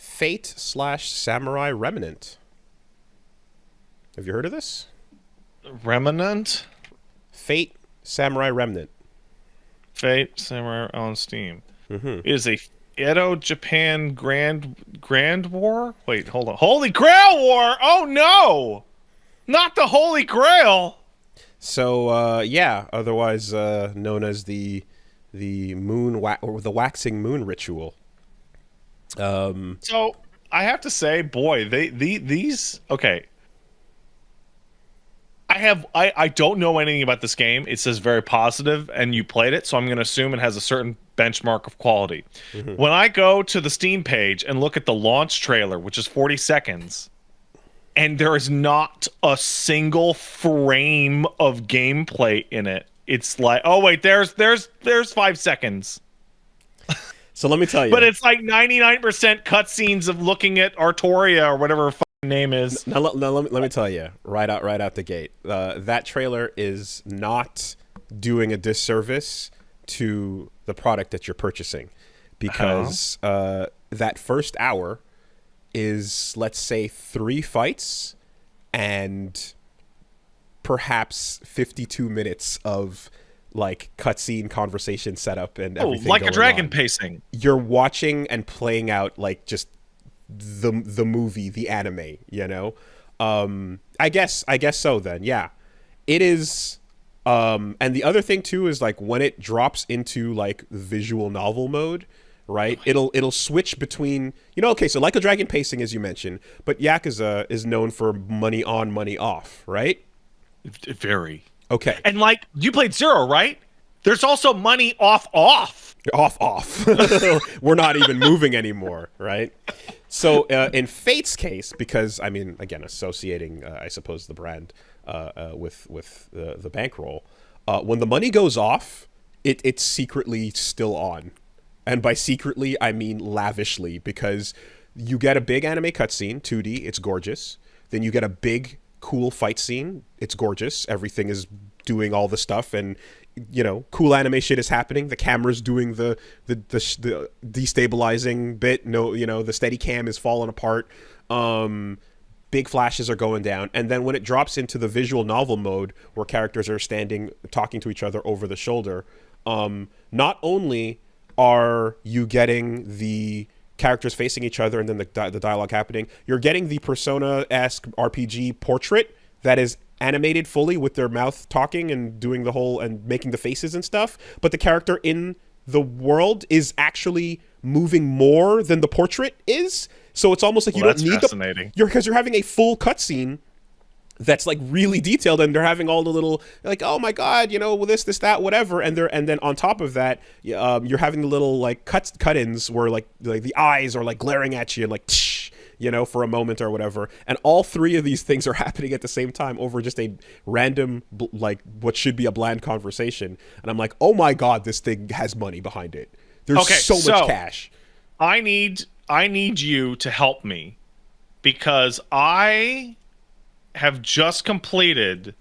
Fate/Samurai Remnant. Have you heard of this? Remnant? Fate Samurai Remnant. Fate Samurai on Steam. Mm-hmm. It is a Edo Japan Grand War? Wait, hold on. Holy Grail War! Oh no! Not the Holy Grail! So yeah, otherwise known as the or the waxing moon ritual. So I have to say, boy, these okay. I don't know anything about this game. It says very positive, and you played it, so I'm going to assume it has a certain benchmark of quality. Mm-hmm. When I go to the Steam page and look at the launch trailer, which is 40 seconds, and there is not a single frame of gameplay in it, it's like, oh wait, there's 5 seconds. So let me tell you. But it's like 99% cutscenes of looking at Artoria or whatever her fucking name is. Now, let me tell you right out the gate. That trailer is not doing a disservice to the product that you're purchasing, because that first hour is, let's say, 3 fights and perhaps 52 minutes of like cutscene conversation setup and everything. Like a dragon on. pacing. You're watching and playing out like just the movie, the anime, you know. I guess so then. Yeah. It is and the other thing too is like when it drops into like visual novel mode, right? It'll switch between, you know, okay, so like a dragon pacing as you mentioned, but Yakuza is known for money on, money off, right? Very. Okay. And like you played Zero, right? There's also money off. Off. We're not even moving anymore, right? So in Fate's case, because I mean, again, associating, I suppose, the brand with the bankroll, when the money goes off, it's secretly still on, and by secretly I mean lavishly, because you get a big anime cutscene, 2D, it's gorgeous. Then you get a big cool fight scene, it's gorgeous. Everything is doing all the stuff, and you know, cool anime shit is happening. The camera's doing the destabilizing bit. No, you know, the steady cam is falling apart. Big flashes are going down, and then when it drops into the visual novel mode, where characters are standing, talking to each other over the shoulder, not only are you getting the characters facing each other and then the dialogue happening, you're getting the Persona-esque RPG portrait that is animated fully with their mouth talking and doing the whole and making the faces and stuff, but the character in the world is actually moving more than the portrait is. So it's almost like you don't need because you're having a full cutscene that's like really detailed, and they're having all the little like, oh my god, you know, this that whatever, and then on top of that, you're having the little like cut-ins where like the eyes are like glaring at you and like tsh, you know, for a moment or whatever, and all 3 of these things are happening at the same time over just a random like what should be a bland conversation, and I'm like, oh my god, this thing has money behind it. There's so much cash. I need you to help me, because I have just completed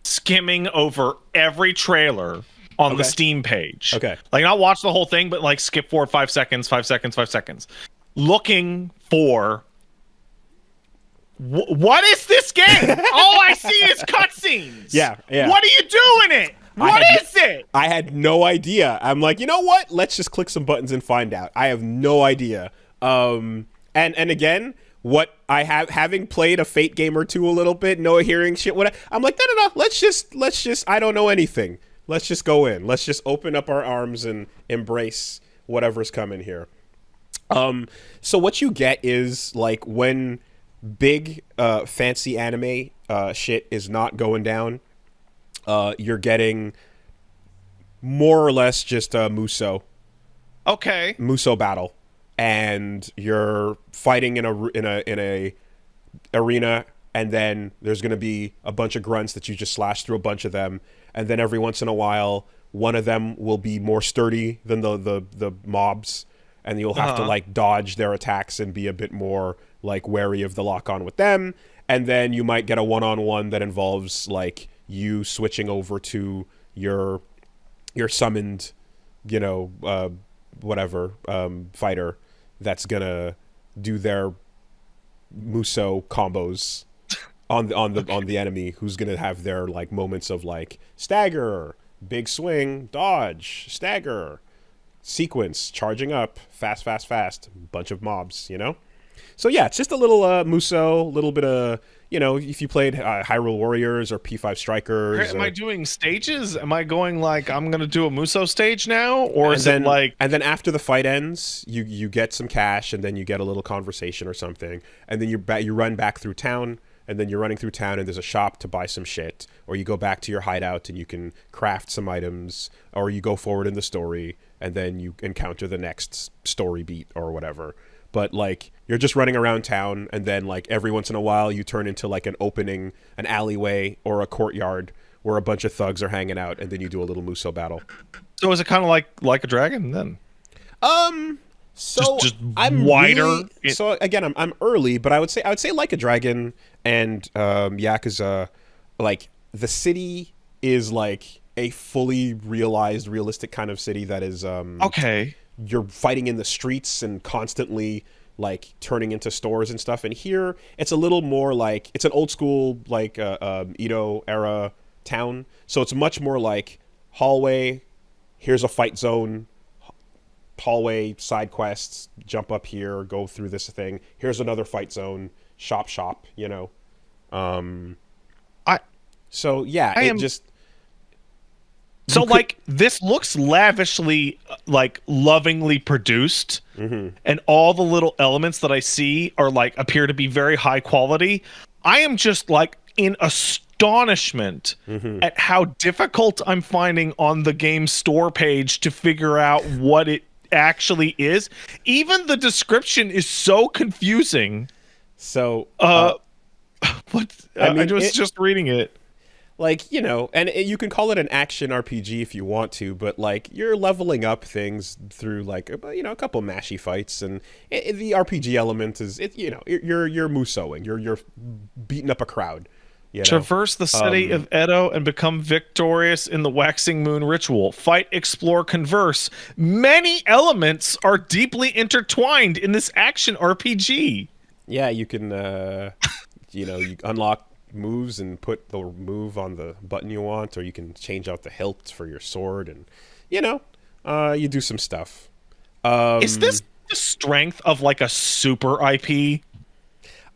skimming over every trailer on the Steam page. Okay. Like, not watch the whole thing, but like skip forward 5 seconds, 5 seconds, 5 seconds. Looking for what is this game? All I see is cutscenes. Yeah. What do you do in it? What is it? I had no idea. I'm like, you know what? Let's just click some buttons and find out. I have no idea. And again, what I having played a Fate game or two a little bit, no hearing shit, what I'm like, no. Let's just. I don't know anything. Let's just go in. Let's just open up our arms and embrace whatever's coming here. So what you get is like when big fancy anime shit is not going down, you're getting more or less just a Muso battle, and you're fighting in a arena, and then there's going to be a bunch of grunts that you just slash through a bunch of them, and then every once in a while one of them will be more sturdy than the mobs, and you'll have to like dodge their attacks and be a bit more like wary of the lock on with them, and then you might get a one-on-one that involves like you switching over to your summoned, you know, whatever fighter that's gonna do their Muso combos on the enemy, who's gonna have their like moments of like stagger, big swing, dodge, stagger, sequence, charging up, fast, fast, fast, bunch of mobs, you know? So yeah, it's just a little Muso, a little bit of, you know, if you played Hyrule Warriors or P5 Strikers. Am I doing stages? Am I going like I'm gonna do a Muso stage now, or is then, it like? And then after the fight ends, you get some cash, and then you get a little conversation or something, and then you run back through town, and then you're running through town, and there's a shop to buy some shit, or you go back to your hideout and you can craft some items, or you go forward in the story, and then you encounter the next story beat or whatever. But like you're just running around town, and then like every once in a while you turn into like an opening, an alleyway or a courtyard where a bunch of thugs are hanging out, and then you do a little Muso battle. So is it kind of like a dragon then? So just I'm wider. Really, so again, I'm early, but I would say Like a Dragon and Yakuza, like the city is like a fully realized, realistic kind of city that is Okay. You're fighting in the streets and constantly like turning into stores and stuff. And here it's a little more like it's an old school like Edo era town, so it's much more like hallway. Here's a fight zone. Hallway, side quests, jump up here, go through this thing. Here's another fight zone, shop, you know. So yeah, I it am, just so like this looks lavishly like lovingly produced, and all the little elements that I see are like appear to be very high quality. I am just like in astonishment at how difficult I'm finding on the game store page to figure out what it actually is. Even the description is so confusing. So What I mean, I was just reading it. Like, you know, and you can call it an action RPG if you want to, but like you're leveling up things through like you know a couple mashy fights, and the RPG element is you know you're musoing, you're beating up a crowd. You know? Traverse the city of Edo and become victorious in the Waxing Moon ritual. Fight, explore, converse. Many elements are deeply intertwined in this action RPG. Yeah, you can you know, you unlock moves and put the move on the button you want, or you can change out the hilt for your sword, and you know, you do some stuff. Is this the strength of like a super IP?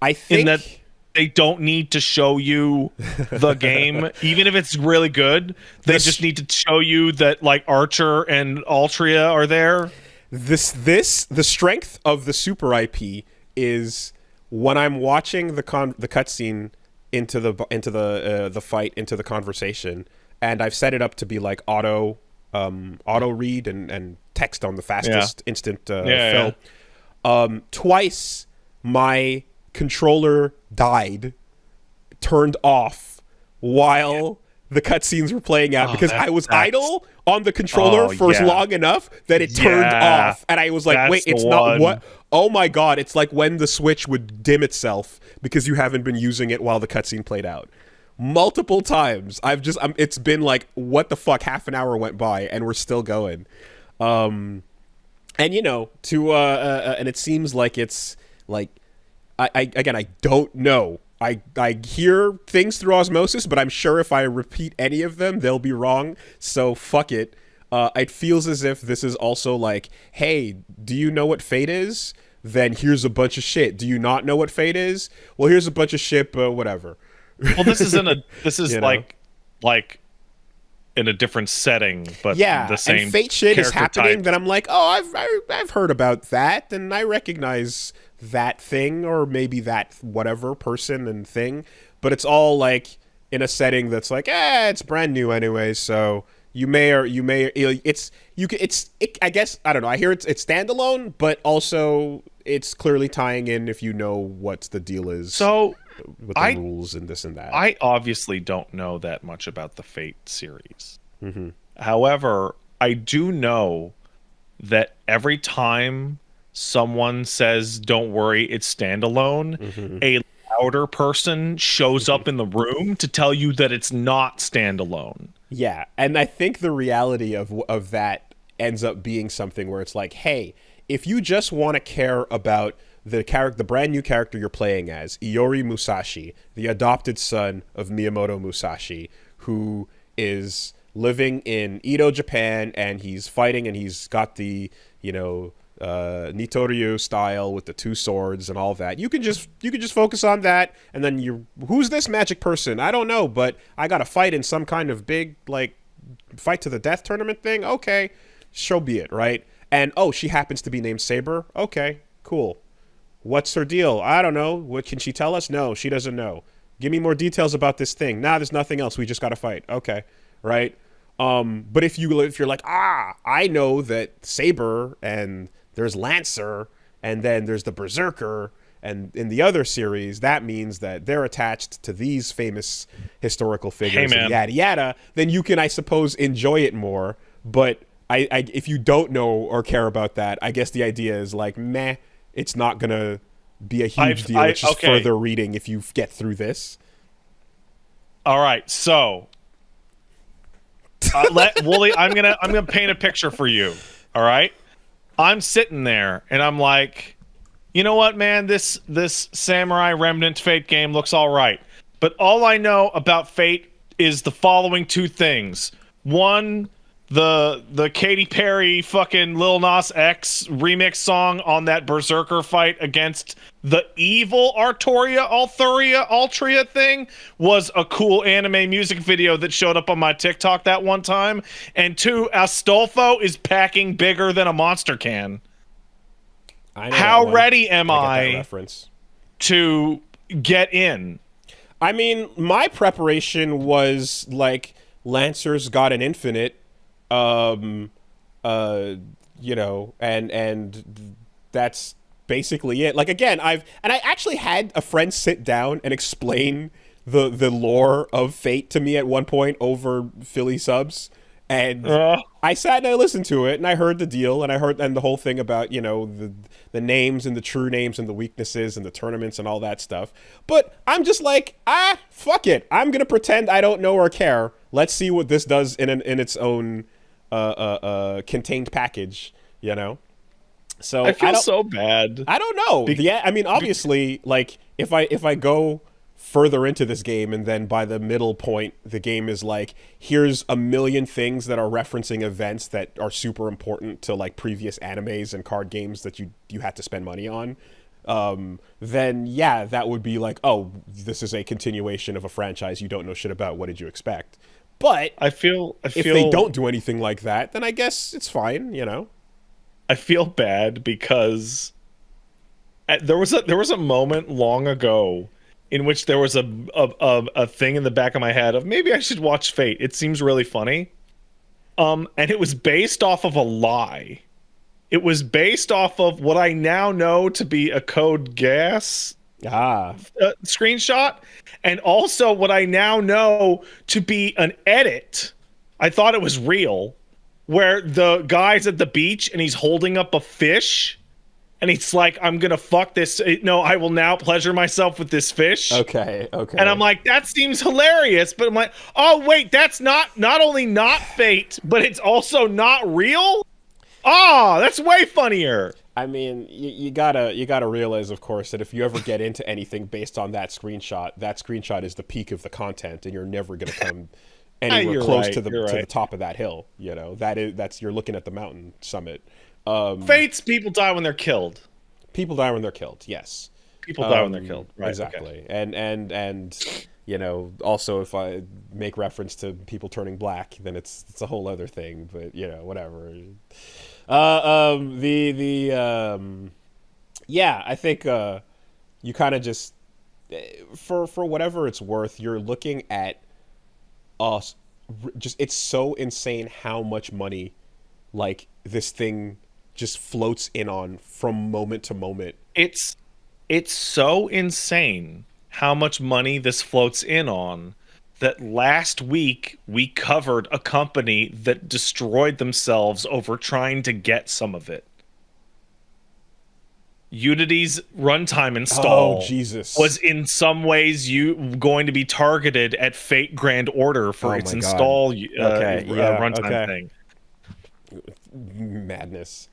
I think in that they don't need to show you the game, even if it's really good. They just need to show you that like Archer and Altria are there. The strength of the super IP is when I'm watching the cutscene into the fight, into the conversation, and I've set it up to be like auto read and text on the fastest instant fill. Twice my controller died, turned off while the cutscenes were playing out because I was idle on the controller for long enough that it turned off, and I was like, wait, it's not what? Oh my god, it's like when the Switch would dim itself because you haven't been using it while the cutscene played out. Multiple times. It's been like, what the fuck, half an hour went by and we're still going. And you know, and it seems like it's like, I don't know. I hear things through osmosis, but I'm sure if I repeat any of them, they'll be wrong. So fuck it. It feels as if this is also like, hey, do you know what Fate is? Then here's a bunch of shit. Do you not know what Fate is? Well, here's a bunch of shit, but whatever. Well, this is like in a different setting, but the same. And Fate shit is happening type. that I'm like, oh, I've heard about that, and I recognize that thing, or maybe that whatever person and thing, but it's all like in a setting that's like, it's brand new anyway, so I guess, I don't know, I hear it's standalone, but also it's clearly tying in if you know what the deal is. So with the rules and this and that. I obviously don't know that much about the Fate series. However, I do know that every time someone says, don't worry, it's standalone, a louder person shows up in the room to tell you that it's not standalone. Yeah, and I think the reality of that ends up being something where it's like, hey, if you just want to care about the brand new character you're playing as, Iori Musashi, the adopted son of Miyamoto Musashi, who is living in Edo, Japan, and he's fighting, and he's got the, Nitoryu style with the two swords and all that. You can just focus on that, and then who's this magic person? I don't know, but I got to fight in some kind of big like fight to the death tournament thing. Okay, so be it, right? And she happens to be named Saber. Okay, cool. What's her deal? I don't know. What can she tell us? No, she doesn't know. Give me more details about this thing. Nah, there's nothing else. We just got to fight. Okay, right? But if you're like, I know that Saber, and there's Lancer, and then there's the Berserker, and in the other series, that means that they're attached to these famous historical figures, and yada yada, then you can, I suppose, enjoy it more. But if you don't know or care about that, I guess the idea is like, meh, it's not gonna be a huge deal. It's just further reading if you get through this. All right, so Woolie, I'm gonna paint a picture for you. All right, I'm sitting there and I'm like, you know what, man, this Samurai Remnant Fate game looks all right, but all I know about Fate is the following two things. One, the Katy Perry fucking Lil Nas X remix song on that Berserker fight against the evil Altria thing was a cool anime music video that showed up on my TikTok that one time. And two, Astolfo is packing bigger than a monster can. How ready am I to get in? I mean, my preparation was like Lancer's got an infinite, and that's basically it. Like, again, I actually had a friend sit down and explain the lore of Fate to me at one point over Philly subs, and I sat and I listened to it, and I heard the deal, and I heard the whole thing about the names and the true names and the weaknesses and the tournaments and all that stuff. But I'm just like, fuck it, I'm gonna pretend I don't know or care. Let's see what this does in its own contained package, So I feel so bad. I don't know. Yeah, I mean, obviously, like if I go further into this game and then by the middle point the game is like, here's a million things that are referencing events that are super important to like previous animes and card games that you had to spend money on, then yeah, that would be like, oh, this is a continuation of a franchise you don't know shit about. What did you expect? But I feel if they don't do anything like that, then I guess it's fine, I feel bad because there was a moment long ago in which there was a thing in the back of my head of maybe I should watch Fate. It seems really funny. And it was based off of a lie. It was based off of what I now know to be a Code Geass screenshot, and also what I now know to be an edit. I thought it was real, where the guy's at the beach and he's holding up a fish, and he's like, I'm gonna fuck this. No, I will now pleasure myself with this fish. Okay. And I'm like, that seems hilarious, but I'm like, oh wait, that's not only not Fate, but it's also not real. That's way funnier. I mean, you gotta realize, of course, that if you ever get into anything based on that screenshot is the peak of the content, and you're never gonna come anywhere close to the top of that hill. That's you're looking at the mountain summit. Fates, people die when they're killed. People die when they're killed. Yes. People die when they're killed. Right. Exactly. Okay. And also if I make reference to people turning black, then it's a whole other thing. But whatever. Yeah, I think you kind of just for whatever it's worth, you're looking at just it's so insane how much money like this thing just floats in on from moment to moment. It's so insane how much money this floats in on that last week we covered a company that destroyed themselves over trying to get some of it. Unity's runtime install was in some ways going to be targeted at Fate Grand Order for its install runtime thing. Madness.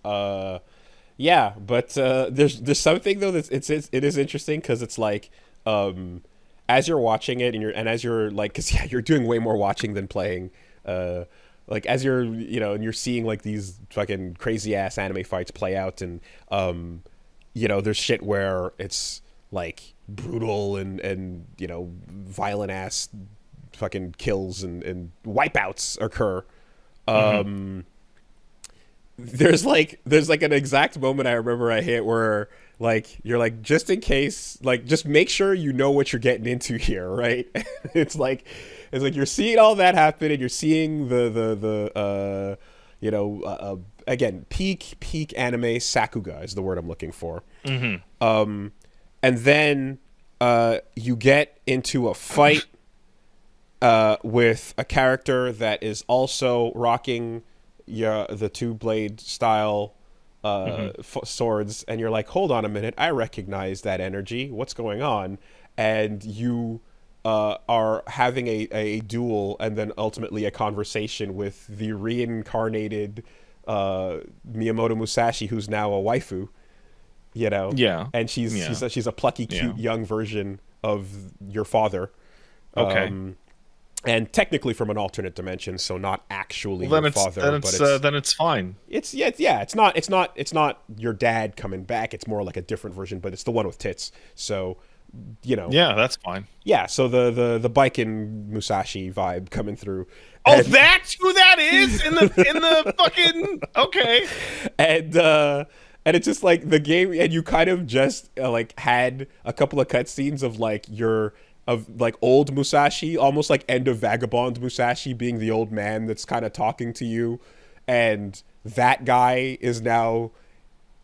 Yeah, but there's something though that's it is interesting because it's like as you're watching it and as you're like because yeah you're doing way more watching than playing like as you're and you're seeing like these fucking crazy ass anime fights play out and there's shit where it's like brutal and violent ass fucking kills and wipeouts occur. There's like an exact moment I remember I hit where like you're like just in case like just make sure you know what you're getting into here, right? It's like you're seeing all that happen and you're seeing again peak anime sakuga is the word I'm looking for. And then you get into a fight with a character that is also rocking the two blade style swords, and you're like, hold on a minute, I recognize that energy. What's going on? And you are having a duel and then ultimately a conversation with the reincarnated Miyamoto Musashi, who's now a waifu. Yeah. And she's a plucky, cute young version of your father. Okay. And technically from an alternate dimension, so not actually your father. Then it's fine. It's It's not your dad coming back. It's more like a different version, but it's the one with tits. So, Yeah, that's fine. Yeah. So the Baiken Musashi vibe coming through. Oh, that's who that is in the fucking okay. And it's just like the game, and you kind of just like had a couple of cutscenes of like old Musashi, almost like End of Vagabond Musashi being the old man that's kind of talking to you, and that guy is now,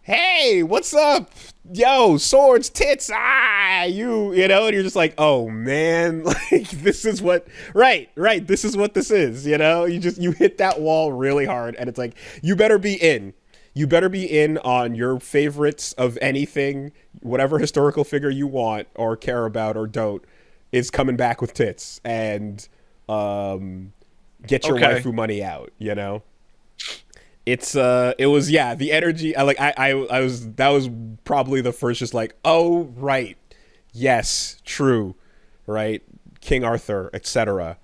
hey, what's up? Yo, swords, tits, and you're just like, oh man, like this is what, right, this is what this is, you hit that wall really hard, and it's like, you better be in. You better be in on your favorites of anything, whatever historical figure you want or care about or don't, is coming back with tits, and get your waifu money out. It was the energy. That was probably the first just like, oh right, yes, true, right, King Arthur, etc.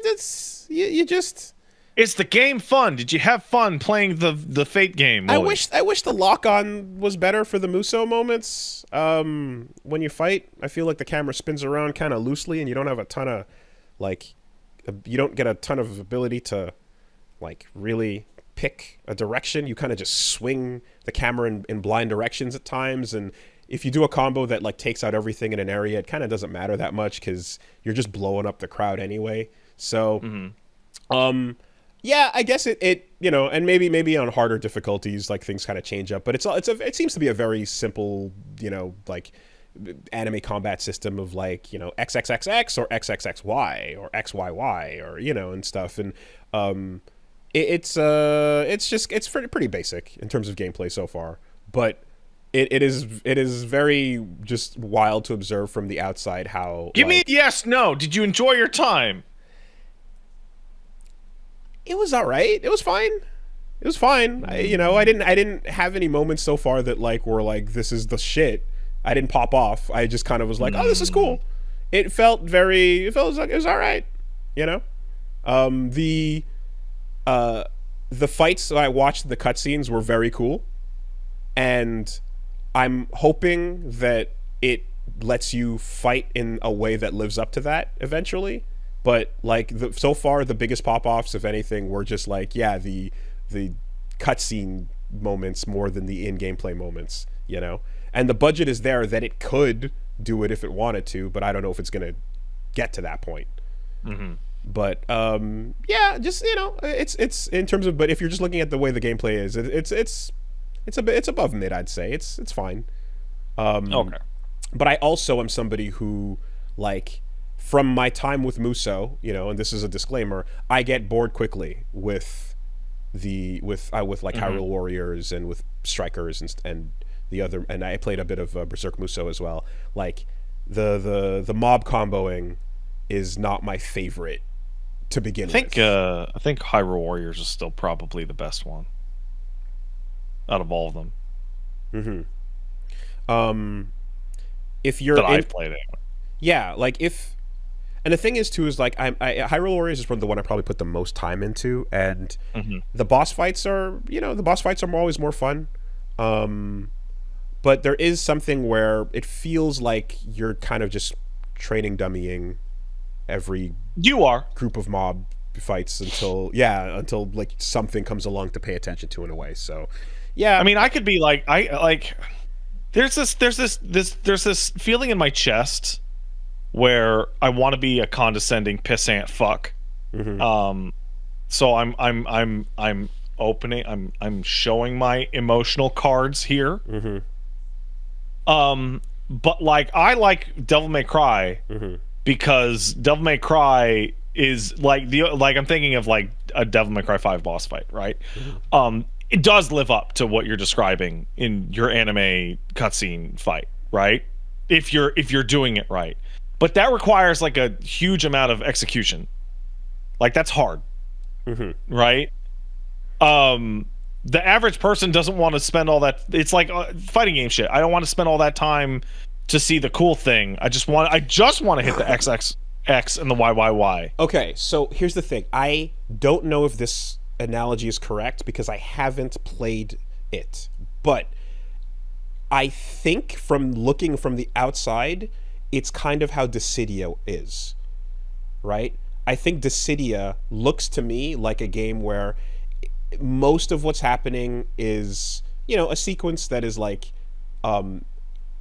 That's you just. Is the game fun? Did you have fun playing the Fate game, Woolie? I wish the lock on was better for the Muso moments. When you fight, I feel like the camera spins around kind of loosely, and you don't have a ton of you don't get a ton of ability to like really pick a direction. You kind of just swing the camera in blind directions at times, and if you do a combo that like takes out everything in an area, it kind of doesn't matter that much because you're just blowing up the crowd anyway. So, yeah, I guess it and maybe on harder difficulties, like things kind of change up. But it seems to be a very simple, like anime combat system of like XXXX or XXXY or XYY or and stuff. And it's pretty basic in terms of gameplay so far, but. It is very just wild to observe from the outside how. Give me a yes, no. Did you enjoy your time? It was all right. It was fine. It was fine. I didn't have any moments so far that like were like this is the shit. I didn't pop off. I just kind of was like, oh, this is cool. It felt like it was all right. The fights that I watched, the cutscenes were very cool, and I'm hoping that it lets you fight in a way that lives up to that eventually. But like so far, the biggest pop-offs, if anything, were just like the cutscene moments more than the in-gameplay moments, And the budget is there that it could do it if it wanted to, but I don't know if it's gonna get to that point. But just it's in terms of. But if you're just looking at the way the gameplay is, it's above mid, I'd say. It's fine. Okay. But I also am somebody who, like, from my time with Muso, and this is a disclaimer, I get bored quickly with like Hyrule Warriors and with Strikers and the other, and I played a bit of Berserk Muso as well. Like the mob comboing is not my favorite to begin with. I think Hyrule Warriors is still probably the best one out of all of them. If you're that I've played it. yeah, like if, and the thing is too is like Hyrule Warriors is the one I probably put the most time into, and the boss fights are always more fun. But there is something where it feels like you're kind of just training dummying every You are. group of mob fights until like something comes along to pay attention to in a way. So yeah, I mean, I could be like there's this feeling in my chest where I want to be a condescending pissant fuck. So I'm opening, I'm showing my emotional cards here. But like I like Devil May Cry because Devil May Cry is like I'm thinking of like a Devil May Cry 5 boss fight, right? It does live up to what you're describing in your anime cutscene fight, right? If you're doing it right. But that requires like a huge amount of execution. Like that's hard. Right? The average person doesn't want to spend all that. It's like fighting game shit. I don't want to spend all that time to see the cool thing. I just want to hit the XXX and the YYY. Okay, so here's the thing. I don't know if this analogy is correct because I haven't played it, but I think from looking from the outside, it's kind of how Dissidia is, right? I think Dissidia looks to me like a game where most of what's happening is, a sequence that is like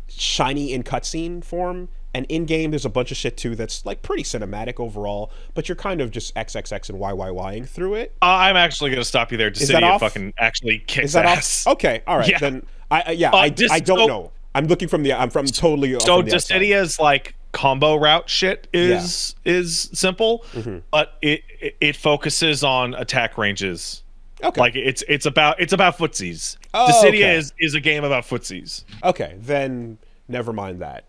shiny in cutscene form, and in game there's a bunch of shit too that's like pretty cinematic overall, but you're kind of just XXX and YYYing through it. I'm actually gonna stop you there. Dissidia fucking actually kicks ass. Okay, all right, yeah. Then I don't know. I'm looking from the totally. So Dissidia's like combo route shit is simple, but it focuses on attack ranges. Okay, like it's about footsies. Oh, Dissidia is a game about footsies. Okay, then never mind that.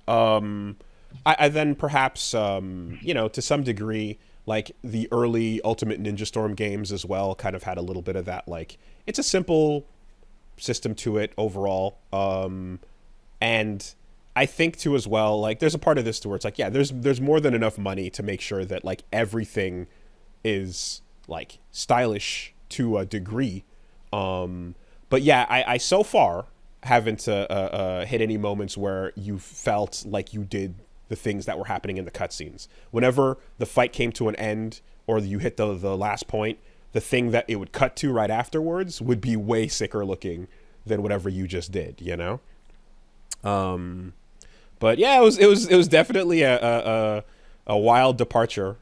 I then perhaps to some degree, like the early Ultimate Ninja Storm games as well kind of had a little bit of that. Like it's a simple system to it overall, and I think too as well, like there's a part of this to where it's like, there's more than enough money to make sure that like everything is like stylish to a degree. But yeah, I so far haven't hit any moments where you felt like you did the things that were happening in the cutscenes. Whenever the fight came to an end or you hit the last point, the thing that it would cut to right afterwards would be way sicker looking than whatever you just did, But yeah, it was definitely a wild departure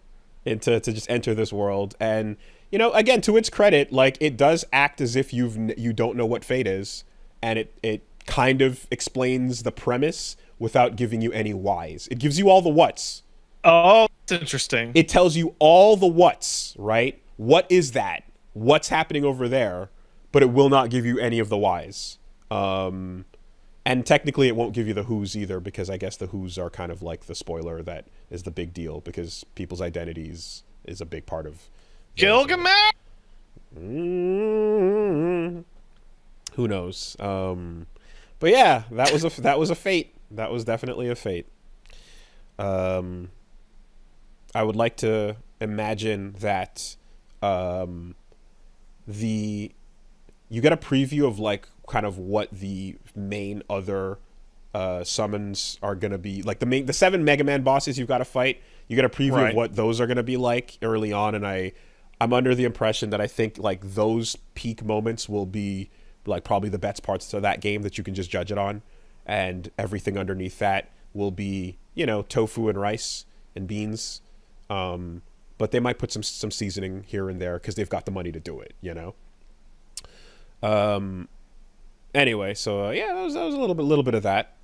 to just enter this world. And again, to its credit, like it does act as if you don't know what Fate is, and it kind of explains the premise without giving you any whys. It gives you all the whats. Oh, that's interesting. It tells you all the whats, right? What is that? What's happening over there? But it will not give you any of the whys. And technically it won't give you the who's either, because I guess the who's are kind of like the spoiler that is the big deal, because people's identities is a big part of Gilgamesh. Who knows? But yeah, that was a fate. That was definitely a fate. I would like to imagine that you get a preview of like kind of what the main other summons are going to be, like the 7 Mega Man bosses you've got to fight. You get a preview of what those are going to be like early on, and I'm under the impression that I think like those peak moments will be like probably the best parts of that game that you can just judge it on, and everything underneath that will be tofu and rice and beans, but they might put some seasoning here and there because they've got the money to do it. Anyway, so that was a little bit of that.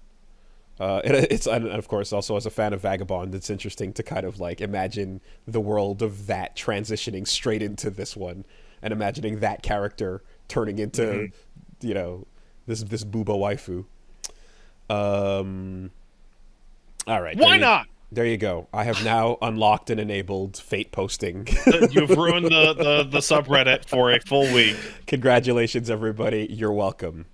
It's, and of course, also as a fan of Vagabond, it's interesting to kind of like imagine the world of that transitioning straight into this one, and imagining that character turning into this booba waifu. All right, why not? There you go. I have now unlocked and enabled fate posting. You've ruined the subreddit for a full week. Congratulations, everybody. You're welcome.